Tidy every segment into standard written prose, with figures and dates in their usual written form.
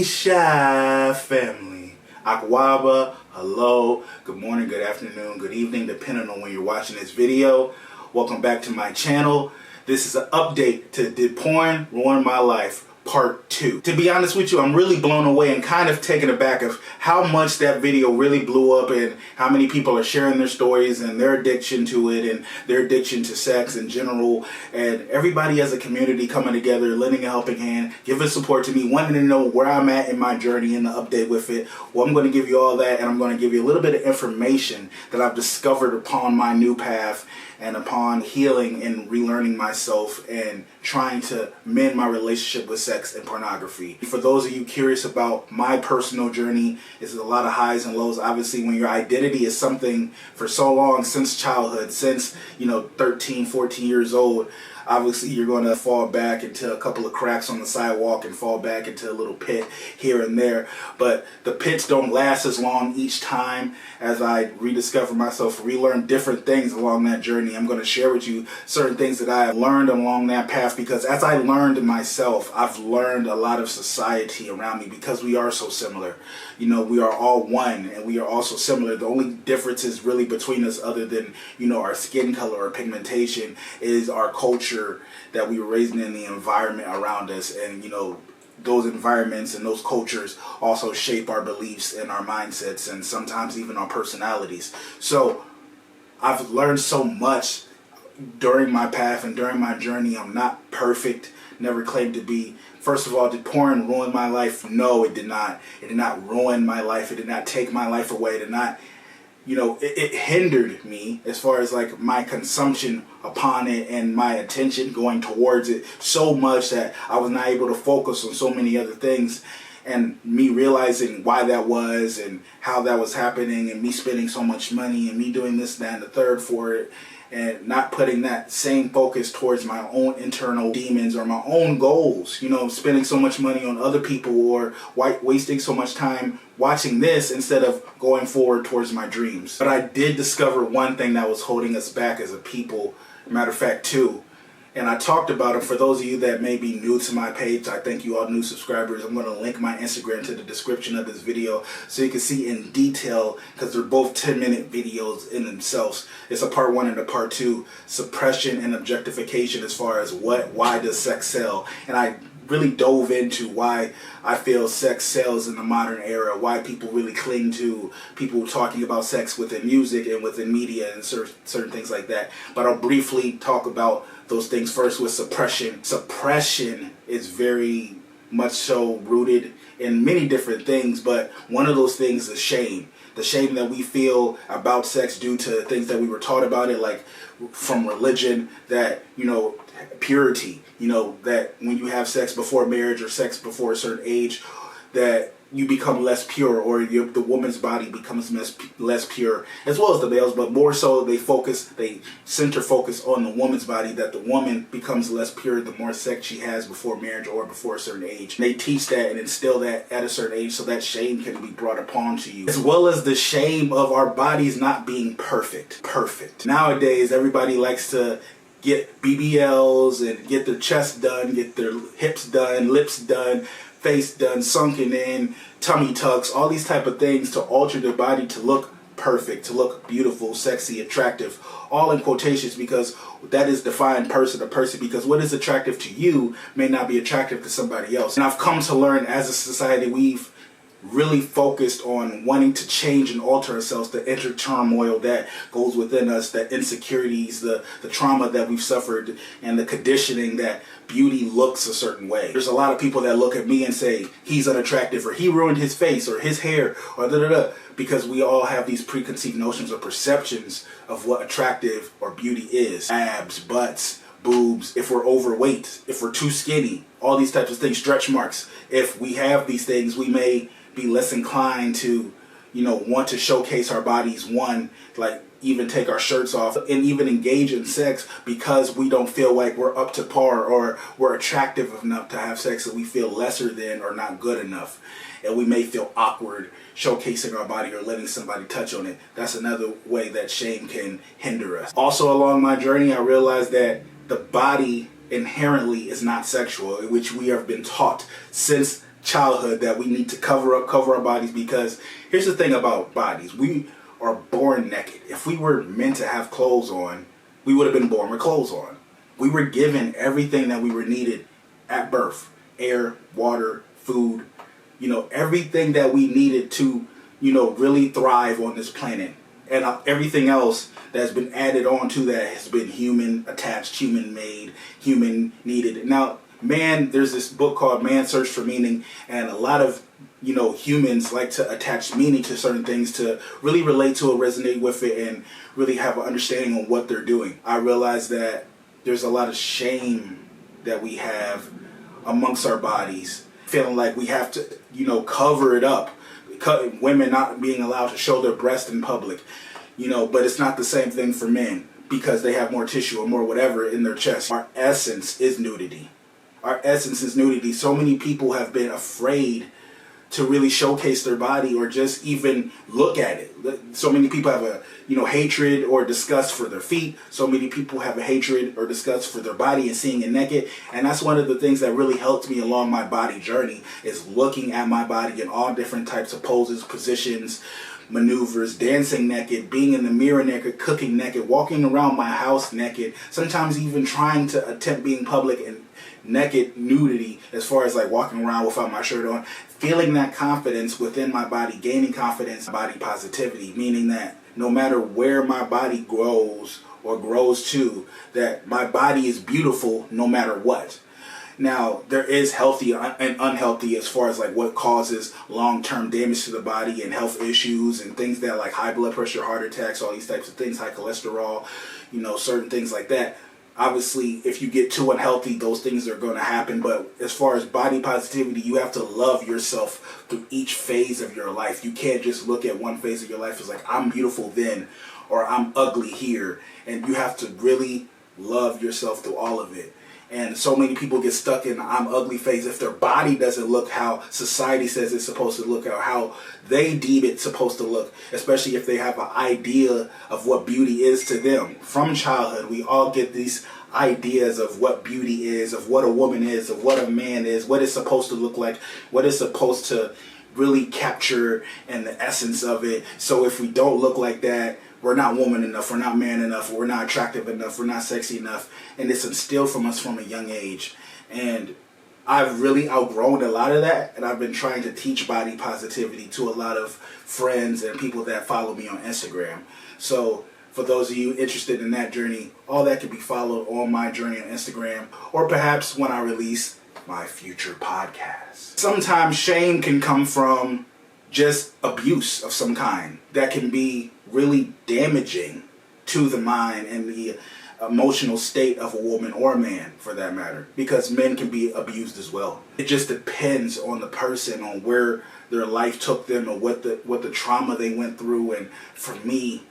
Shy family. Akwaba, hello, good morning, good afternoon, good evening, depending on when you're watching this video. Welcome back to my channel. This is an update to Did Porn Ruin My Life? Part 2. To be honest with you, I'm really blown away and kind of taken aback of how much that video really blew up and how many people are sharing their stories and their addiction to it and their addiction to sex in general, and everybody as a community coming together, lending a helping hand, giving support to me, wanting to know where I'm at in my journey and the update with it. Well, I'm going to give you all that, and I'm going to give you a little bit of information that I've discovered upon my new path and upon healing and relearning myself and trying to mend my relationship with sex and pornography. For those of you curious about my personal journey, it's a lot of highs and lows. Obviously, when your identity is something for so long, since childhood, since 13, 14 years old, obviously you're going to fall back into a couple of cracks on the sidewalk and fall back into a little pit here and there. But the pits don't last as long each time as I rediscover myself, relearn different things along that journey. I'm going to share with you certain things that I have learned along that path, because as I learned myself, I've learned a lot of society around me, because we are so similar. We are all one and we are also similar. The only difference is really between us, other than our skin color or pigmentation, is our culture that we were raised in, the environment around us. And those environments and those cultures also shape our beliefs and our mindsets, and sometimes even our personalities. So I've learned so much during my path and during my journey. I'm not perfect, never claimed to be. First of all, did porn ruin my life? No, it did not. It did not ruin my life. It did not take my life away. It did not, it hindered me as far as like my consumption upon it and my attention going towards it so much that I was not able to focus on so many other things. And me realizing why that was and how that was happening, and me spending so much money and me doing this, that, and the third for it, and not putting that same focus towards my own internal demons or my own goals. Spending so much money on other people or wasting so much time watching this instead of going forward towards my dreams. But I did discover one thing that was holding us back as a people. Matter of fact, two. And I talked about it. For those of you that may be new to my page, I thank you all new subscribers. I'm going to link my Instagram to the description of this video so you can see in detail, because they're both 10-minute videos in themselves. It's a part 1 and a part 2, suppression and objectification, as far as why does sex sell. And I really dove into why I feel sex sells in the modern era, why people really cling to people talking about sex within music and within media and certain things like that. But I'll briefly talk about those things first with suppression. Suppression is very much so rooted in many different things, but one of those things is shame. The shame that we feel about sex due to things that we were taught about it, like from religion, that, purity, that when you have sex before marriage or sex before a certain age, that you become less pure, or the woman's body becomes less pure, as well as the males, but more so they center focus on the woman's body, that the woman becomes less pure the more sex she has before marriage or before a certain age. And they teach that and instill that at a certain age, so that shame can be brought upon to you, as well as the shame of our bodies not being perfect. Nowadays, everybody likes to get BBLs and get their chest done, get their hips done, lips done, face done, sunken in, tummy tucks, all these type of things to alter their body to look perfect, to look beautiful, sexy, attractive, all in quotations, because that is defined person to person, because what is attractive to you may not be attractive to somebody else. And I've come to learn, as a society, we've really focused on wanting to change and alter ourselves, the inner turmoil that goes within us, the insecurities, the trauma that we've suffered, and the conditioning that beauty looks a certain way. There's a lot of people that look at me and say, he's unattractive, or he ruined his face, or his hair, or da-da-da, because we all have these preconceived notions or perceptions of what attractive or beauty is. Abs, butts, boobs, if we're overweight, if we're too skinny, all these types of things, stretch marks. If we have these things, we may be less inclined to, want to showcase our bodies, like even take our shirts off and even engage in sex, because we don't feel like we're up to par or we're attractive enough to have sex, and we feel lesser than or not good enough. And we may feel awkward showcasing our body or letting somebody touch on it. That's another way that shame can hinder us. Also, along my journey, I realized that the body inherently is not sexual, which we have been taught since childhood that we need to cover our bodies, because here's the thing about bodies. We are born naked. If we were meant to have clothes on, we would have been born with clothes on. We were given everything that we were needed at birth. Air, water, food, everything that we needed to, really thrive on this planet. And everything else that's been added on to that has been human attached, human made, human needed. Now, there's this book called Man's Search for Meaning, and a lot of humans like to attach meaning to certain things to really relate to it, resonate with it, and really have an understanding on what they're doing. I realize that there's a lot of shame that we have amongst our bodies, feeling like we have to, cover it up. Women not being allowed to show their breast in public, but it's not the same thing for men because they have more tissue or more whatever in their chest. Our essence is nudity. Our essence is nudity. So many people have been afraid to really showcase their body or just even look at it. So many people have a hatred or disgust for their feet. So many people have a hatred or disgust for their body and seeing it naked. And that's one of the things that really helped me along my body journey, is looking at my body in all different types of poses, positions, maneuvers, dancing naked, being in the mirror naked, cooking naked, walking around my house naked, sometimes even trying to attempt being public and naked nudity, as far as like walking around without my shirt on, feeling that confidence within my body, gaining confidence, body positivity, meaning that no matter where my body grows or grows to, that my body is beautiful no matter what. Now, there is healthy and unhealthy as far as like what causes long-term damage to the body and health issues and things that like high blood pressure, heart attacks, all these types of things, high cholesterol, certain things like that. Obviously, if you get too unhealthy, those things are going to happen. But as far as body positivity, you have to love yourself through each phase of your life. You can't just look at one phase of your life as like, I'm beautiful then, or I'm ugly here. And you have to really love yourself through all of it. And so many people get stuck in the I'm ugly phase if their body doesn't look how society says it's supposed to look, or how they deem it's supposed to look, especially if they have an idea of what beauty is to them. From childhood, we all get these ideas of what beauty is, of what a woman is, of what a man is, what it's supposed to look like, what it's supposed to really capture, and the essence of it. So if we don't look like that, we're not woman enough, we're not man enough, we're not attractive enough, we're not sexy enough. And it's instilled from us from a young age. And I've really outgrown a lot of that, and I've been trying to teach body positivity to a lot of friends and people that follow me on Instagram. So for those of you interested in that journey, all that can be followed on my journey on Instagram, or perhaps when I release my future podcast. Sometimes shame can come from just abuse of some kind that can be really damaging to the mind and the emotional state of a woman or a man, for that matter, because men can be abused as well. It just depends on the person, on where their life took them, or what the trauma they went through. And for me,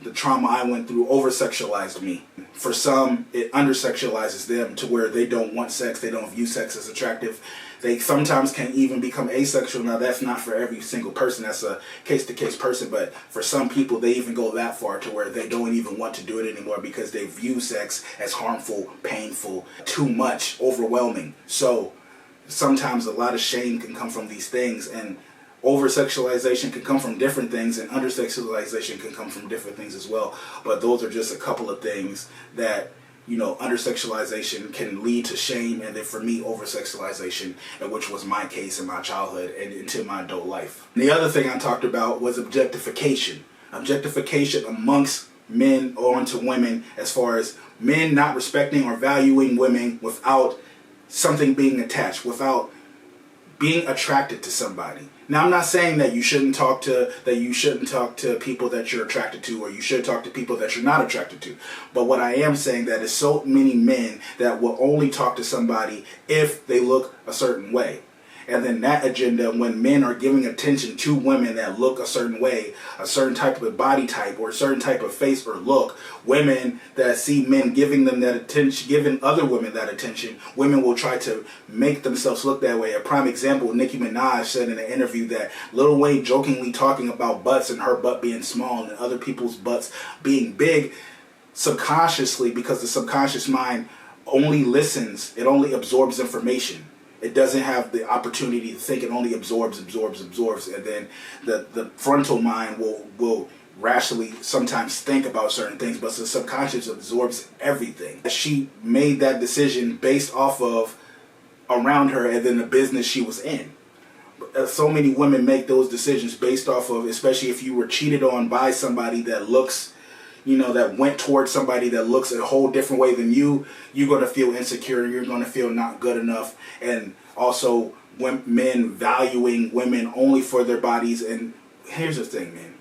the trauma I went through over-sexualized me. For some, it under-sexualizes them to where they don't want sex, they don't view sex as attractive. They sometimes can even become asexual. Now, that's not for every single person. That's a case-to-case person. But for some people, they even go that far to where they don't even want to do it anymore because they view sex as harmful, painful, too much, overwhelming. So sometimes a lot of shame can come from these things, and over-sexualization can come from different things, and under-sexualization can come from different things as well. But those are just a couple of things that, under-sexualization can lead to shame, and then for me, over-sexualization, which was my case in my childhood and into my adult life. And the other thing I talked about was objectification. Objectification amongst men onto women, as far as men not respecting or valuing women without something being attached, without being attracted to somebody. Now, I'm not saying that you shouldn't talk to people that you're attracted to, or you should talk to people that you're not attracted to. But what I am saying that is so many men that will only talk to somebody if they look a certain way. And then that agenda, when men are giving attention to women that look a certain way, a certain type of body type or a certain type of face or look, women that see men giving them that attention, giving other women that attention, women will try to make themselves look that way. A prime example, Nicki Minaj said in an interview that Lil Wayne jokingly talking about butts and her butt being small and other people's butts being big, subconsciously, because the subconscious mind only listens, it only absorbs information. It doesn't have the opportunity to think. It only absorbs, and then the frontal mind will rationally sometimes think about certain things, but the subconscious absorbs everything. She made that decision based off of around her and then the business she was in. So many women make those decisions based off of, especially if you were cheated on by somebody that looks, that went towards somebody that looks a whole different way than you, you're going to feel insecure, you're going to feel not good enough. And also men valuing women only for their bodies. And here's the thing, man.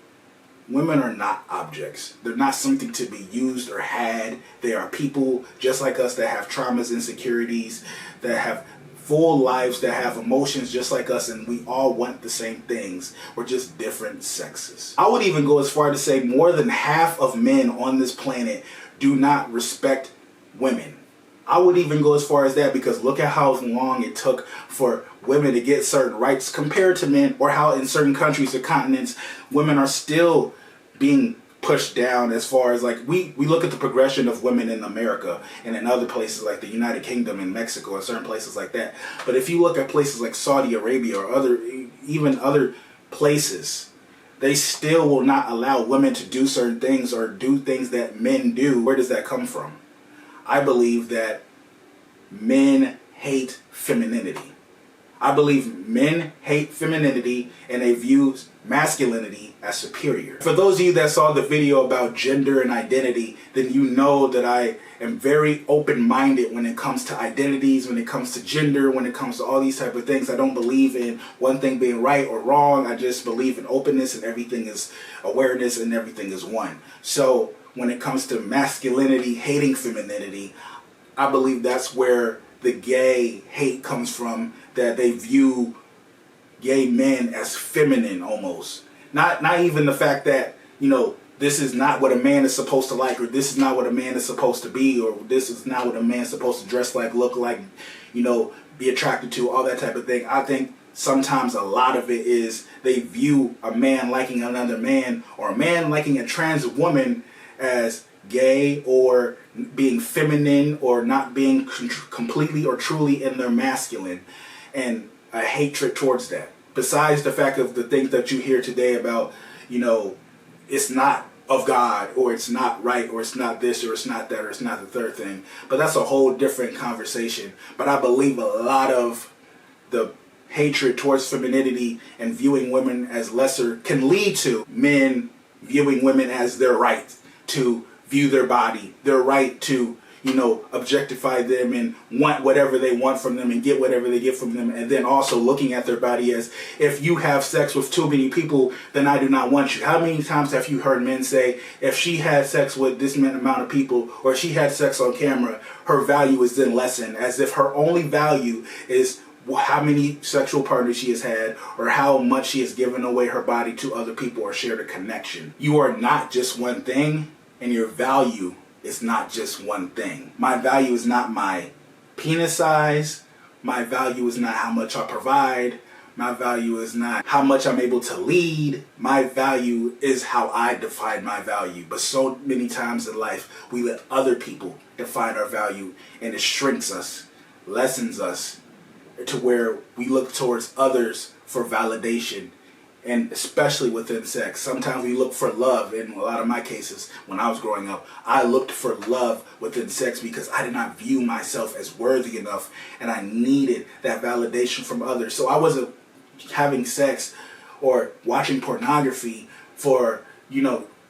Women are not objects. They're not something to be used or had. They are people just like us that have traumas, insecurities, that have full lives, that have emotions just like us, and we all want the same things. We're just different sexes. I would even go as far to say more than half of men on this planet do not respect women. I would even go as far as that, because look at how long it took for women to get certain rights compared to men, or how in certain countries or continents women are still being pushed down. As far as like we look at the progression of women in America and in other places like the United Kingdom and Mexico and certain places like that. But if you look at places like Saudi Arabia or even other places, they still will not allow women to do certain things or do things that men do. Where does that come from? I believe that men hate femininity. I believe men hate femininity and they view masculinity as superior. For those of you that saw the video about gender and identity, then you know that I am very open-minded when it comes to identities, when it comes to gender, when it comes to all these type of things. I don't believe in one thing being right or wrong. I just believe in openness, and everything is awareness, and everything is one. So when it comes to masculinity hating femininity, I believe that's where the gay hate comes from, that they view gay men as feminine almost. Not even the fact that, this is not what a man is supposed to like, or this is not what a man is supposed to be, or this is not what a man is supposed to dress like, look like, be attracted to, all that type of thing. I think sometimes a lot of it is they view a man liking another man, or a man liking a trans woman as gay, or being feminine, or not being completely or truly in their masculine, and a hatred towards that. Besides the fact of the things that you hear today about, it's not of God, or it's not right, or it's not this, or it's not that, or it's not the third thing. But that's a whole different conversation. But I believe a lot of the hatred towards femininity and viewing women as lesser can lead to men viewing women as their right to view their body, their right to, objectify them and want whatever they want from them and get whatever they get from them. And then also looking at their body as, if you have sex with too many people, then I do not want you. How many times have you heard men say, if she had sex with this amount of people, or she had sex on camera, her value is then lessened, as if her only value is how many sexual partners she has had, or how much she has given away her body to other people, or shared a connection. You are not just one thing, and your value is not just one thing. My value is not my penis size. My value is not how much I provide. My value is not how much I'm able to lead. My value is how I define my value. But so many times in life, we let other people define our value, and it shrinks us, lessens us, to where we look towards others for validation. And especially within sex, sometimes we look for love. In a lot of my cases, when I was growing up, I looked for love within sex because I did not view myself as worthy enough, and I needed that validation from others. So I wasn't having sex or watching pornography for,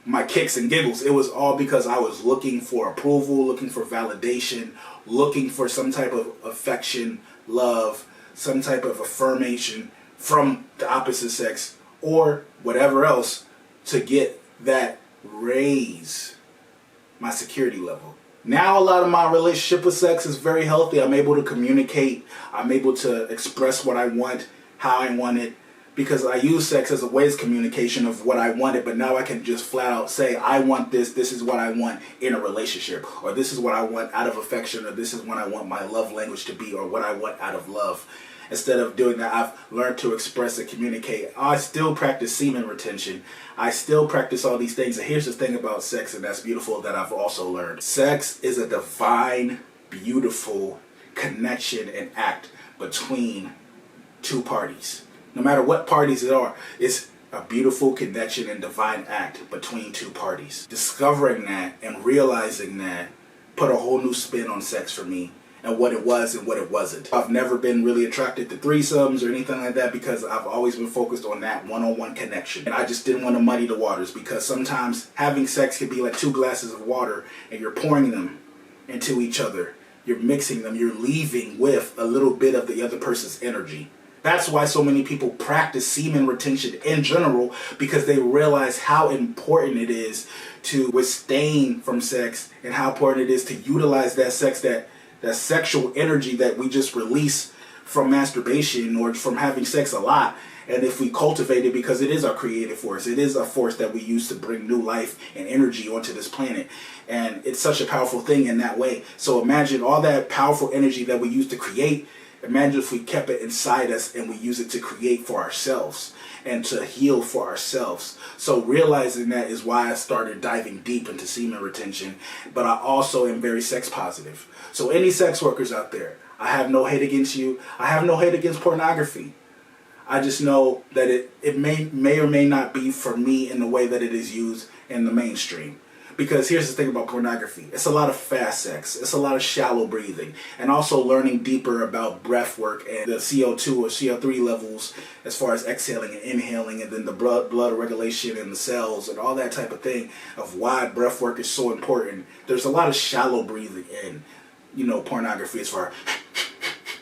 my kicks and giggles. It was all because I was looking for approval, looking for validation, looking for some type of affection, love, some type of affirmation from the opposite sex, or whatever else, to get that raise my security level. Now a lot of my relationship with sex is very healthy. I'm able to communicate. I'm able to express what I want, how I want it, because I use sex as a way of communication of what I wanted. But now I can just flat out say, I want this. This is what I want in a relationship, or this is what I want out of affection, or this is what I want my love language to be, or what I want out of love. Instead of doing that, I've learned to express and communicate. I still practice semen retention. I still practice all these things. And here's the thing about sex, and that's beautiful, that I've also learned. Sex is a divine, beautiful connection and act between two parties. No matter what parties it are, it's a beautiful connection and divine act between two parties. Discovering that and realizing that put a whole new spin on sex for me, and what it was and what it wasn't. I've never been really attracted to threesomes or anything like that because I've always been focused on that one-on-one connection. And I just didn't want to muddy the waters, because sometimes having sex can be like 2 glasses of water and you're pouring them into each other. You're mixing them. You're leaving with a little bit of the other person's energy. That's why so many people practice semen retention in general, because they realize how important it is to abstain from sex and how important it is to utilize that sex, that sexual energy that we just release from masturbation or from having sex a lot. And if we cultivate it, because it is our creative force, it is a force that we use to bring new life and energy onto this planet. And it's such a powerful thing in that way. So imagine all that powerful energy that we use to create. Imagine if we kept it inside us and we use it to create for ourselves and to heal for ourselves. So realizing that is why I started diving deep into semen retention. But I also am very sex positive. So any sex workers out there, I have no hate against you. I have no hate against pornography. I just know that it may or may not be for me in the way that it is used in the mainstream. Because here's the thing about pornography. It's a lot of fast sex. It's a lot of shallow breathing. And also learning deeper about breath work and the CO2 or CO3 levels as far as exhaling and inhaling, and then the blood regulation in the cells and all that type of thing of why breath work is so important. There's a lot of shallow breathing in, pornography, as far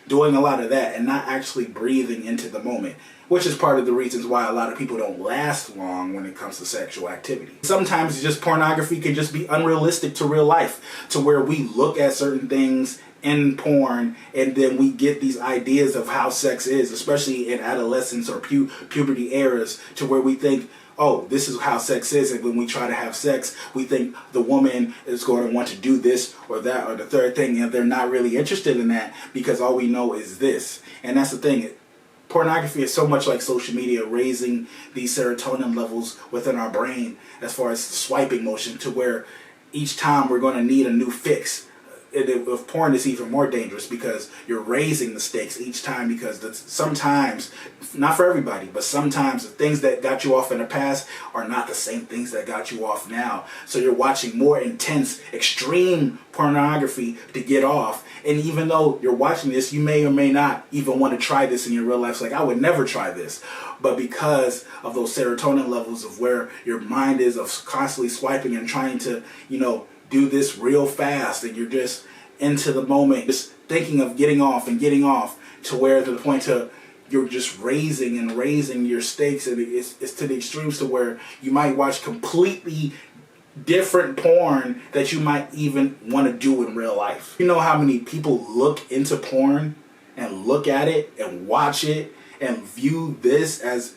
doing a lot of that and not actually breathing into the moment, which is part of the reasons why a lot of people don't last long when it comes to sexual activity. Sometimes just pornography can just be unrealistic to real life, to where we look at certain things in porn and then we get these ideas of how sex is, especially in adolescence or puberty eras, to where we think, oh, this is how sex is, and when we try to have sex, we think the woman is going to want to do this or that or the third thing, and they're not really interested in that because all we know is this. And that's the thing. Pornography is so much like social media, raising these serotonin levels within our brain as far as swiping motion, to where each time we're going to need a new fix. With porn, it's even more dangerous because you're raising the stakes each time, because sometimes, not for everybody, but sometimes the things that got you off in the past are not the same things that got you off now. So you're watching more intense, extreme pornography to get off. And even though you're watching this, you may or may not even want to try this in your real life. It's like, I would never try this. But because of those serotonin levels of where your mind is of constantly swiping and trying to, do this real fast, and you're just into the moment, just thinking of getting off, to where to the point to you're just raising your stakes, and it's to the extremes to where you might watch completely different porn that you might even want to do in real life. You know how many people look into porn and look at it and watch it and view this as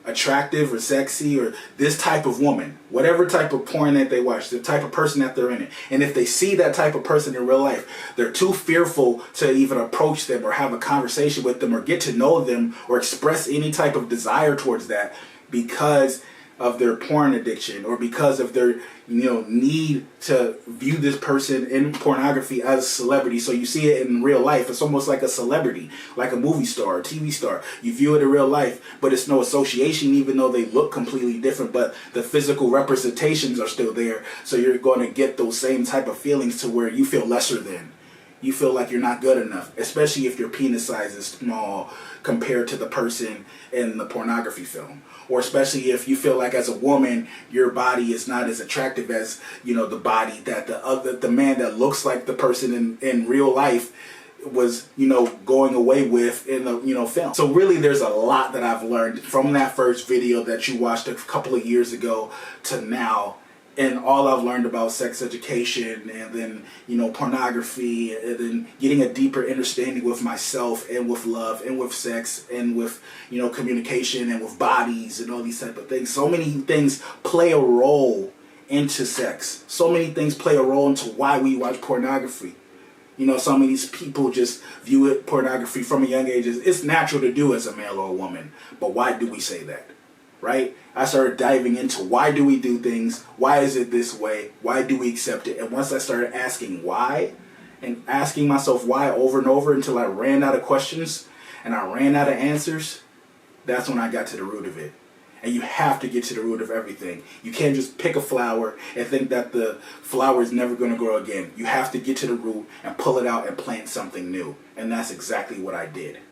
attractive or sexy, or this type of woman, whatever type of porn that they watch, the type of person that they're in it. And if they see that type of person in real life, they're too fearful to even approach them or have a conversation with them or get to know them or express any type of desire towards that, because of their porn addiction, or because of their need to view this person in pornography as a celebrity. So you see it in real life, it's almost like a celebrity, like a movie star, a TV star. You view it in real life, but it's no association, even though they look completely different, but the physical representations are still there. So you're going to get those same type of feelings to where you feel lesser than. You feel like you're not good enough, especially if your penis size is small compared to the person in the pornography film. Or especially if you feel like as a woman, your body is not as attractive as, the body that the man that looks like the person in real life was, going away with in the, film. So really there's a lot that I've learned from that first video that you watched a couple of years ago to now. And all I've learned about sex education, and then, pornography, and then getting a deeper understanding with myself and with love and with sex and with, communication and with bodies and all these type of things. So many things play a role into sex. So many things play a role into why we watch pornography. Some of these people just view it, pornography, from a young age. It's natural to do as a male or a woman. But why do we say that? Right? I started diving into why do we do things? Why is it this way? Why do we accept it? And once I started asking why and asking myself why over and over until I ran out of questions and I ran out of answers, that's when I got to the root of it. And you have to get to the root of everything. You can't just pick a flower and think that the flower is never going to grow again. You have to get to the root and pull it out and plant something new. And that's exactly what I did.